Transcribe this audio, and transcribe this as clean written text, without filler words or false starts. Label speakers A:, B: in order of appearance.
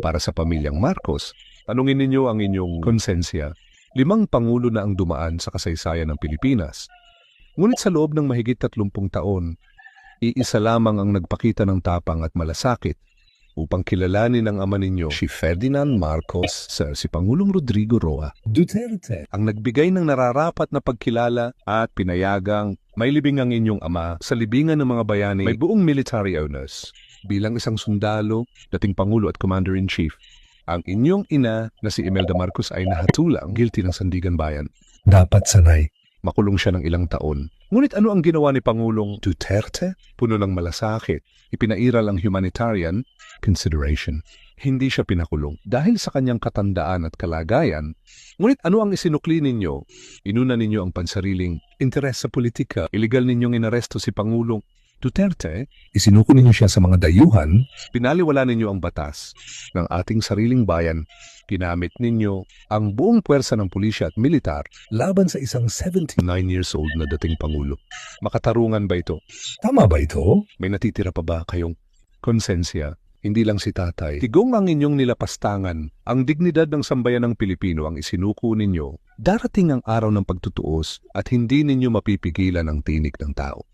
A: Para sa pamilyang Marcos, tanungin ninyo ang inyong konsensya. 5 pangulo na ang dumaan sa kasaysayan ng Pilipinas. Ngunit sa loob ng mahigit 30 taon, iisa lamang ang nagpakita ng tapang at malasakit upang kilalanin ang ama ninyo, si Ferdinand Marcos, Sir, si Pangulong Rodrigo Roa Duterte, ang nagbigay ng nararapat na pagkilala at pinayagang may libing ang inyong ama sa libingan ng mga bayani may buong military honors. Bilang isang sundalo, dating Pangulo at Commander-in-Chief, ang inyong ina na si Imelda Marcos ay nahatulang guilty ng Sandigan Bayan. Dapat sanay. Makulong siya ng ilang taon. Ngunit ano ang ginawa ni Pangulong Duterte? Puno ng malasakit. Ipinairal ang humanitarian consideration. Hindi siya pinakulong dahil sa kanyang katandaan at kalagayan. Ngunit ano ang isinukli ninyo? Inuna ninyo ang pansariling interes sa politika. Iligal ninyong inaresto si Pangulong Duterte, isinuko ninyo siya sa mga dayuhan, pinaliwala ninyo ang batas ng ating sariling bayan. Ginamit ninyo ang buong puwersa ng pulisya at militar laban sa isang 79 years old na dating Pangulo. Makatarungan ba ito? Tama ba ito? May natitira pa ba kayong konsensya? Hindi lang si tatay. Tigong ang inyong nilapastangan. Ang dignidad ng sambayan ng Pilipino ang isinuko ninyo. Darating ang araw ng pagtutuos at hindi ninyo mapipigilan ang tinig ng tao.